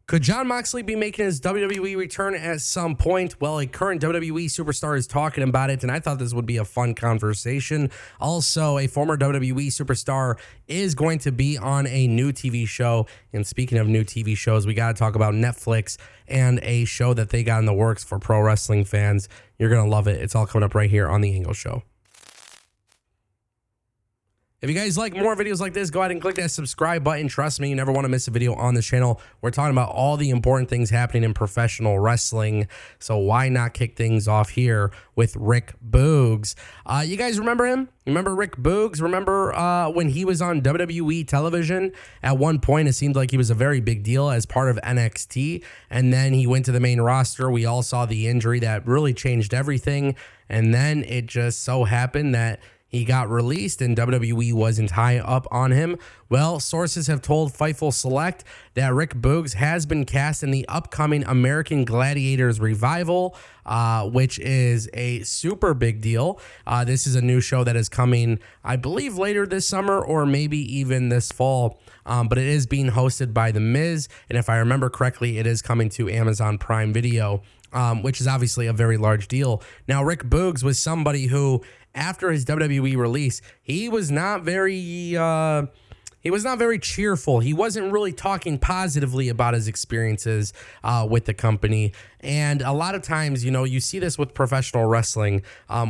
Could Jon Moxley be making his WWE return at some point? Well, a current WWE superstar is talking about it, and I thought this would be a fun conversation. Also, a former WWE superstar is going to be on a new TV show. And speaking of new TV shows, we got to talk about Netflix and a show that they got in the works for pro wrestling fans. You're going to love it. It's all coming up right here on The Ango Show. If you guys like more videos like this, go ahead and click that subscribe button. Trust me, you never want to miss a video on this channel. We're talking about all the important things happening in professional wrestling. So why not kick things off here with Rick Boogs? You guys remember him? Remember Rick Boogs? Remember when he was on WWE television? At one point, it seemed like he was a very big deal as part of NXT. And then he went to the main roster. We all saw the injury that really changed everything. And then it just so happened that he got released and WWE wasn't high up on him. Well, sources have told Fightful Select that Rick Boogs has been cast in the upcoming American Gladiators revival, which is a super big deal. This is a new show that is coming, I believe, later this summer or maybe even this fall. But it is being hosted by The Miz. And if I remember correctly, it is coming to Amazon Prime Video, which is obviously a very large deal. Now, Rick Boogs was somebody who, after his WWE release, he was not very cheerful. He wasn't really talking positively about his experiences with the company. And a lot of times, you know, you see this with professional wrestling,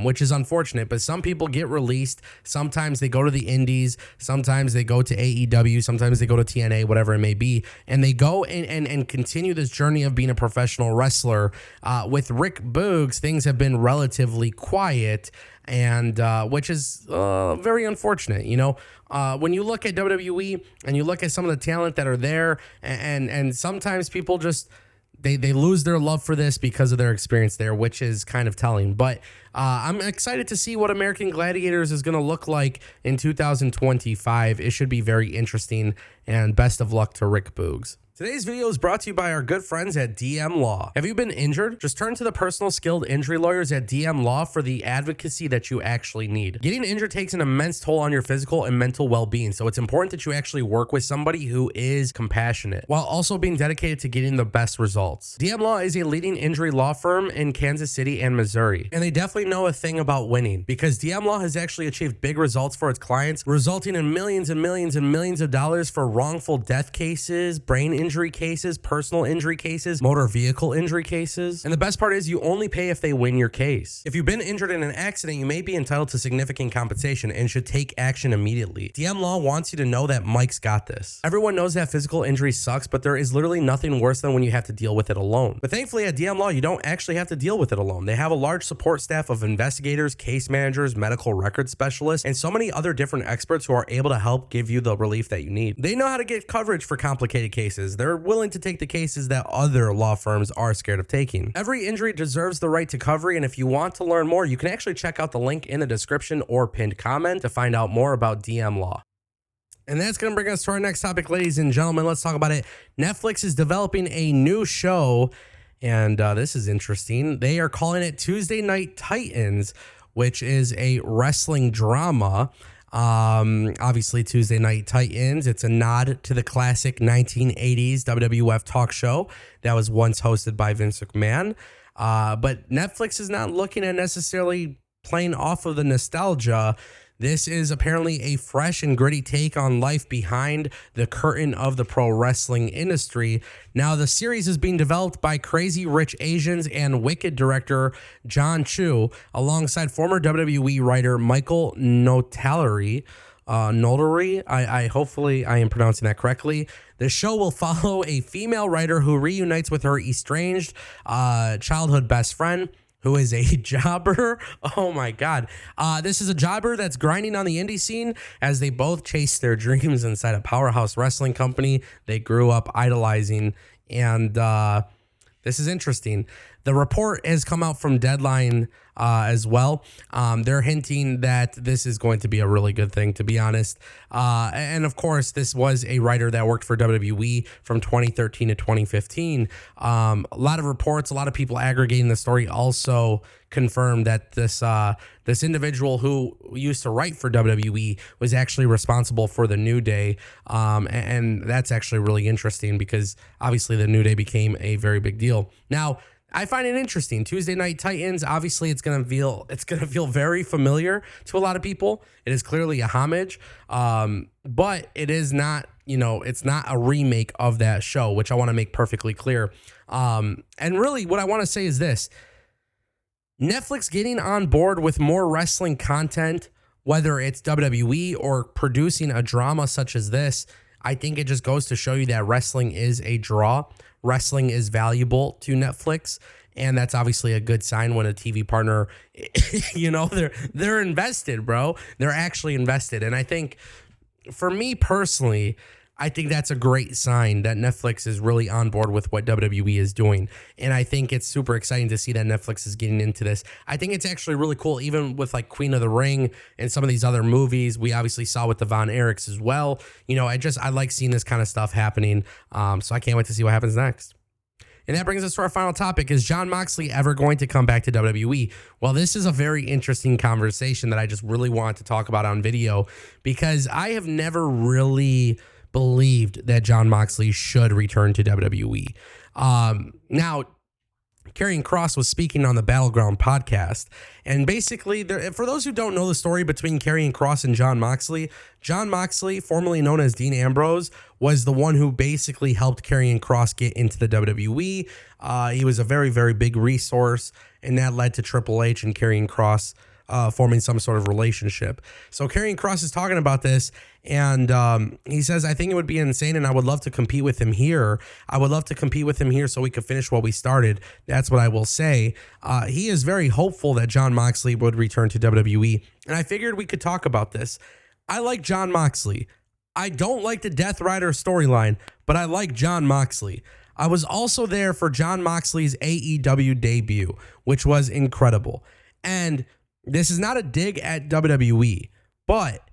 which is unfortunate, but some people get released. Sometimes they go to the indies. Sometimes they go to AEW. Sometimes they go to TNA, whatever it may be. And they go and continue this journey of being a professional wrestler. With Rick Boogs, things have been relatively quiet, and which is very unfortunate. You know, when you look at WWE and you look at some of the talent that are there, and sometimes people just they lose their love for this because of their experience there, which is kind of telling. But I'm excited to see what American Gladiators is going to look like in 2025. It should be very interesting, and best of luck to Rick Boogs. Today's video is brought to you by our good friends at DM Law. Have you been injured? Just turn to the personal skilled injury lawyers at DM Law for the advocacy that you actually need. Getting injured takes an immense toll on your physical and mental well-being, so it's important that you actually work with somebody who is compassionate while also being dedicated to getting the best results. DM Law is a leading injury law firm in Kansas City and Missouri, and they definitely know a thing about winning because DM Law has actually achieved big results for its clients, resulting in millions and millions and millions of dollars for wrongful death cases, brain injury cases, personal injury cases, motor vehicle injury cases. And the best part is you only pay if they win your case. If you've been injured in an accident, you may be entitled to significant compensation and should take action immediately. DM Law wants you to know that Mike's got this. Everyone knows that physical injury sucks, but there is literally nothing worse than when you have to deal with it alone. But thankfully at DM Law, you don't actually have to deal with it alone. They have a large support staff of investigators, case managers, medical record specialists, and so many other different experts who are able to help give you the relief that you need. They know how to get coverage for complicated cases. They're willing to take the cases that other law firms are scared of taking. Every injury deserves the right to recovery, and if you want to learn more, you can actually check out the link in the description or pinned comment to find out more about DM Law. And that's going to bring us to our next topic, ladies and gentlemen. Let's talk about it. Netflix is developing a new show, and this is interesting. They are calling it Tuesday Night Titans, which is a wrestling drama. Obviously Tuesday Night Titans, it's a nod to the classic 1980s WWF talk show that was once hosted by Vince McMahon. But Netflix is not looking at necessarily playing off of the nostalgia. This is apparently a fresh and gritty take on life behind the curtain of the pro wrestling industry. Now, the series is being developed by Crazy Rich Asians and Wicked director John Chu, alongside former WWE writer Michael Notary. Hopefully I am pronouncing that correctly. The show will follow a female writer who reunites with her estranged childhood best friend, who is a jobber. Oh my God. This is a jobber that's grinding on the indie scene as they both chase their dreams inside a powerhouse wrestling company they grew up idolizing. And this is interesting. The report has come out from Deadline as well. They're hinting that this is going to be a really good thing, to be honest. And of course, this was a writer that worked for WWE from 2013 to 2015. A lot of reports, a lot of people aggregating the story also confirmed that this individual who used to write for WWE was actually responsible for the New Day. And that's actually really interesting because obviously the New Day became a very big deal. Now, I find it interesting. Tuesday Night Titans, obviously it's gonna feel very familiar to a lot of people. It is clearly a homage, but it is not, it's not a remake of that show, which I want to make perfectly clear. And really what I want to say is this: Netflix getting on board with more wrestling content, whether it's WWE or producing a drama such as this, I think it just goes to show you that wrestling is a draw. Wrestling is valuable to Netflix, and that's obviously a good sign when a TV partner, they're invested, bro. They're actually invested. And I think for me personally, I think that's a great sign that Netflix is really on board with what WWE is doing. And I think it's super exciting to see that Netflix is getting into this. I think it's actually really cool, even with like Queen of the Ring and some of these other movies. We obviously saw with the Von Erichs as well. I like seeing this kind of stuff happening. So I can't wait to see what happens next. And that brings us to our final topic. Is Jon Moxley ever going to come back to WWE? Well, this is a very interesting conversation that I just really want to talk about on video, because I have never really believed that Jon Moxley should return to WWE. Now, Karrion Kross was speaking on the Battleground podcast, and basically, for those who don't know the story between Karrion Kross and Jon Moxley, formerly known as Dean Ambrose, was the one who basically helped Karrion Kross get into the WWE. He was a very, very big resource, and that led to Triple H and Karrion Kross forming some sort of relationship. So Karrion Kross is talking about this, and he says, I think it would be insane, and I would love to compete with him here. I would love to compete with him here so we could finish what we started. That's what I will say. He is very hopeful that Jon Moxley would return to WWE, and I figured we could talk about this. I like Jon Moxley. I don't like the Death Rider storyline, but I like Jon Moxley. I was also there for Jon Moxley's AEW debut, which was incredible. And this is not a dig at WWE, but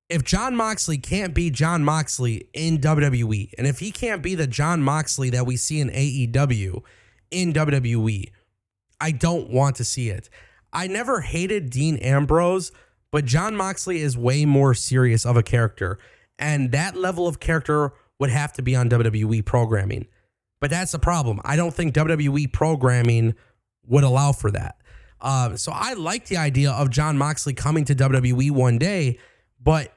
if Jon Moxley can't be Jon Moxley in WWE, and if he can't be the Jon Moxley that we see in AEW in WWE, I don't want to see it. I never hated Dean Ambrose, but Jon Moxley is way more serious of a character, and that level of character would have to be on WWE programming. But that's the problem. I don't think WWE programming would allow for that. So I like the idea of Jon Moxley coming to WWE one day, but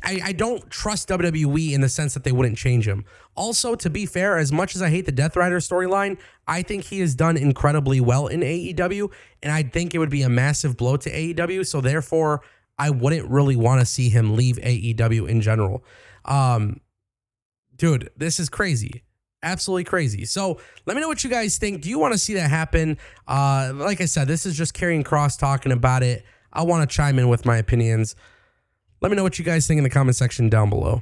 I don't trust WWE in the sense that they wouldn't change him. Also, to be fair, as much as I hate the Death Rider storyline, I think he has done incredibly well in AEW, and I think it would be a massive blow to AEW. So therefore, I wouldn't really want to see him leave AEW in general. Dude, this is crazy. Absolutely crazy. So let me know what you guys think. Do you want to see that happen? Like I said, this is just Karrion Kross talking about it. I want to chime in with my opinions. Let me know what you guys think in the comment section down below.